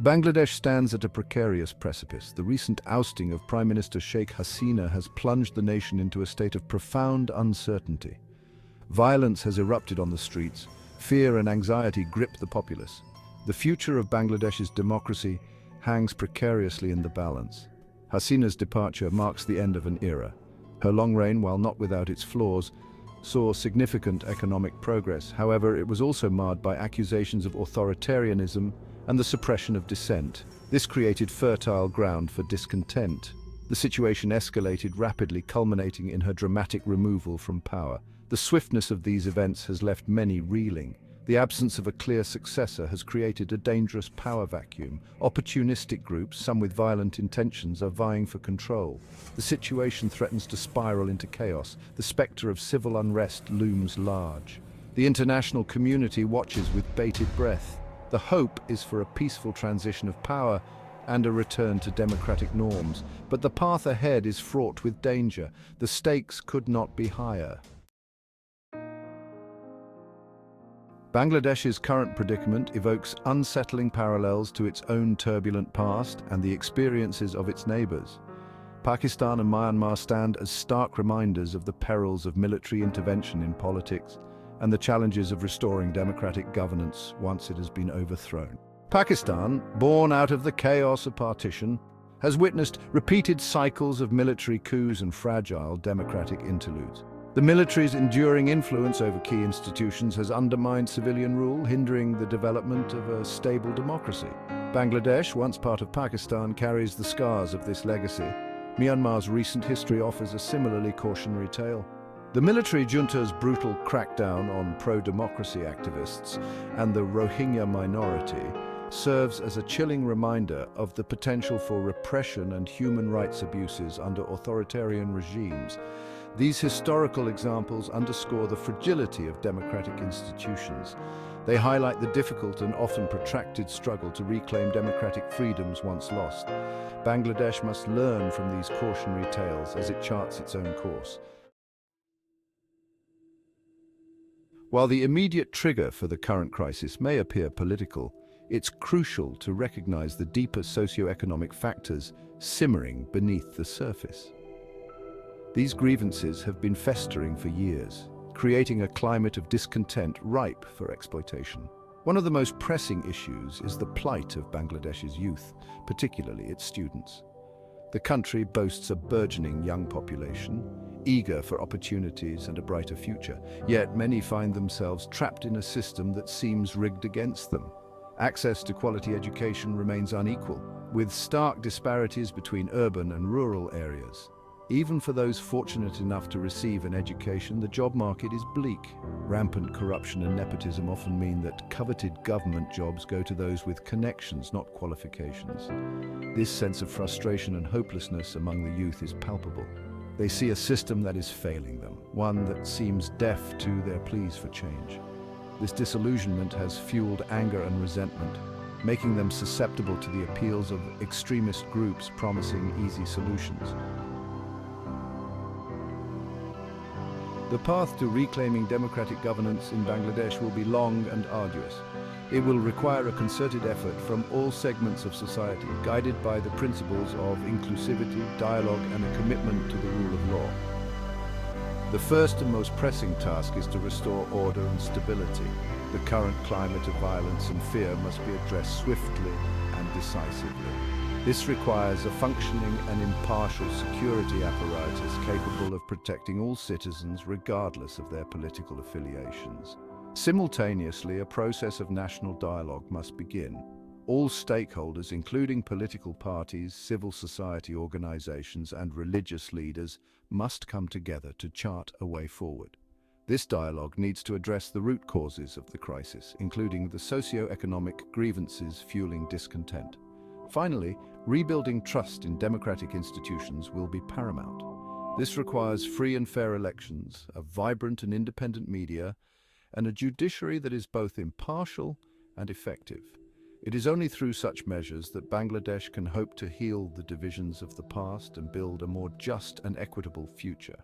Bangladesh stands at a precarious precipice. The recent ousting of Prime Minister Sheikh Hasina has plunged the nation into a state of profound uncertainty. Violence has erupted on the streets. Fear and anxiety grip the populace. The future of Bangladesh's democracy hangs precariously in the balance. Hasina's departure marks the end of an era. Her long reign, while not without its flaws, saw significant economic progress. However, it was also marred by accusations of authoritarianism and the suppression of dissent. This created fertile ground for discontent. The situation escalated rapidly, culminating in her dramatic removal from power. The swiftness of these events has left many reeling. The absence of a clear successor has created a dangerous power vacuum. Opportunistic groups, some with violent intentions, are vying for control. The situation threatens to spiral into chaos. The spectre of civil unrest looms large. The international community watches with bated breath. The hope is for a peaceful transition of power and a return to democratic norms. But the path ahead is fraught with danger. The stakes could not be higher. Bangladesh's current predicament evokes unsettling parallels to its own turbulent past and the experiences of its neighbors. Pakistan and Myanmar stand as stark reminders of the perils of military intervention in politics and the challenges of restoring democratic governance once it has been overthrown. Pakistan, born out of the chaos of partition, has witnessed repeated cycles of military coups and fragile democratic interludes. The military's enduring influence over key institutions has undermined civilian rule, hindering the development of a stable democracy. Bangladesh, once part of Pakistan, carries the scars of this legacy. Myanmar's recent history offers a similarly cautionary tale. The military junta's brutal crackdown on pro-democracy activists and the Rohingya minority serves as a chilling reminder of the potential for repression and human rights abuses under authoritarian regimes. These historical examples underscore the fragility of democratic institutions. They highlight the difficult and often protracted struggle to reclaim democratic freedoms once lost. Bangladesh must learn from these cautionary tales as it charts its own course. While the immediate trigger for the current crisis may appear political, it's crucial to recognize the deeper socioeconomic factors simmering beneath the surface. These grievances have been festering for years, creating a climate of discontent ripe for exploitation. One of the most pressing issues is the plight of Bangladesh's youth, particularly its students. The country boasts a burgeoning young population, eager for opportunities and a brighter future, yet many find themselves trapped in a system that seems rigged against them. Access to quality education remains unequal, with stark disparities between urban and rural areas. Even for those fortunate enough to receive an education, the job market is bleak. Rampant corruption and nepotism often mean that coveted government jobs go to those with connections, not qualifications. This sense of frustration and hopelessness among the youth is palpable. They see a system that is failing them, one that seems deaf to their pleas for change. This disillusionment has fueled anger and resentment, making them susceptible to the appeals of extremist groups promising easy solutions. The path to reclaiming democratic governance in Bangladesh will be long and arduous. It will require a concerted effort from all segments of society, guided by the principles of inclusivity, dialogue, and a commitment to the rule of law. The first and most pressing task is to restore order and stability. The current climate of violence and fear must be addressed swiftly and decisively. This requires a functioning and impartial security apparatus capable of protecting all citizens regardless of their political affiliations. Simultaneously, a process of national dialogue must begin. All stakeholders, including political parties, civil society organizations, and religious leaders, must come together to chart a way forward. This dialogue needs to address the root causes of the crisis, including the socio-economic grievances fueling discontent. Finally, rebuilding trust in democratic institutions will be paramount. This requires free and fair elections, a vibrant and independent media, and a judiciary that is both impartial and effective. It is only through such measures that Bangladesh can hope to heal the divisions of the past and build a more just and equitable future.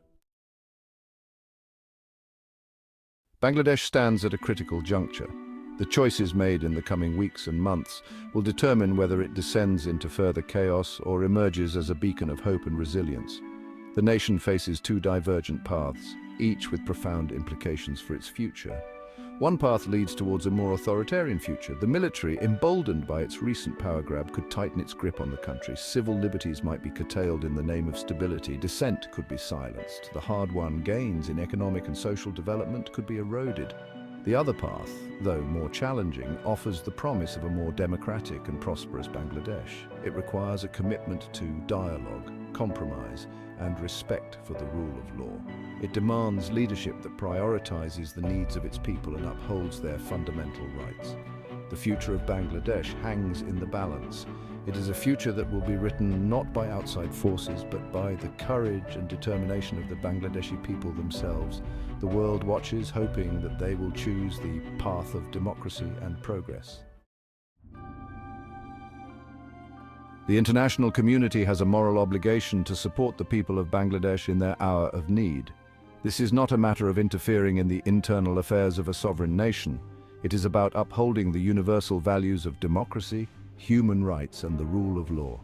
Bangladesh stands at a critical juncture. The choices made in the coming weeks and months will determine whether it descends into further chaos or emerges as a beacon of hope and resilience. The nation faces two divergent paths, each with profound implications for its future. One path leads towards a more authoritarian future. The military, emboldened by its recent power grab, could tighten its grip on the country. Civil liberties might be curtailed in the name of stability. Dissent could be silenced. The hard-won gains in economic and social development could be eroded. The other path, though more challenging, offers the promise of a more democratic and prosperous Bangladesh. It requires a commitment to dialogue, compromise, and respect for the rule of law. It demands leadership that prioritizes the needs of its people and upholds their fundamental rights. The future of Bangladesh hangs in the balance. It is a future that will be written not by outside forces, but by the courage and determination of the Bangladeshi people themselves. The world watches, hoping that they will choose the path of democracy and progress. The international community has a moral obligation to support the people of Bangladesh in their hour of need. This is not a matter of interfering in the internal affairs of a sovereign nation. It is about upholding the universal values of democracy, human rights, and the rule of law.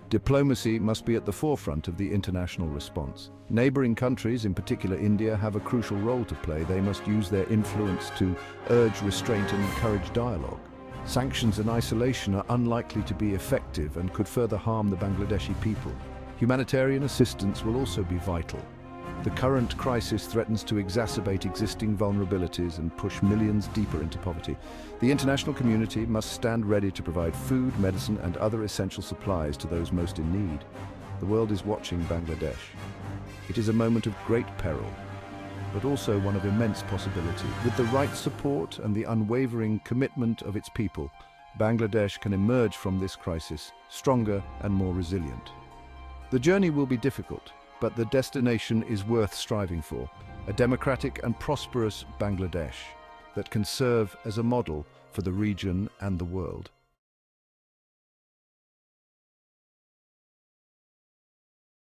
Diplomacy must be at the forefront of the international response. Neighboring countries, in particular India, have a crucial role to play. They must use their influence to urge restraint and encourage dialogue. Sanctions and isolation are unlikely to be effective and could further harm the Bangladeshi people. Humanitarian assistance will also be vital. The current crisis threatens to exacerbate existing vulnerabilities and push millions deeper into poverty. The international community must stand ready to provide food, medicine, and other essential supplies to those most in need. The world is watching Bangladesh. It is a moment of great peril, but also one of immense possibility. With the right support and the unwavering commitment of its people, Bangladesh can emerge from this crisis stronger and more resilient. The journey will be difficult, but the destination is worth striving for, a democratic and prosperous Bangladesh that can serve as a model for the region and the world.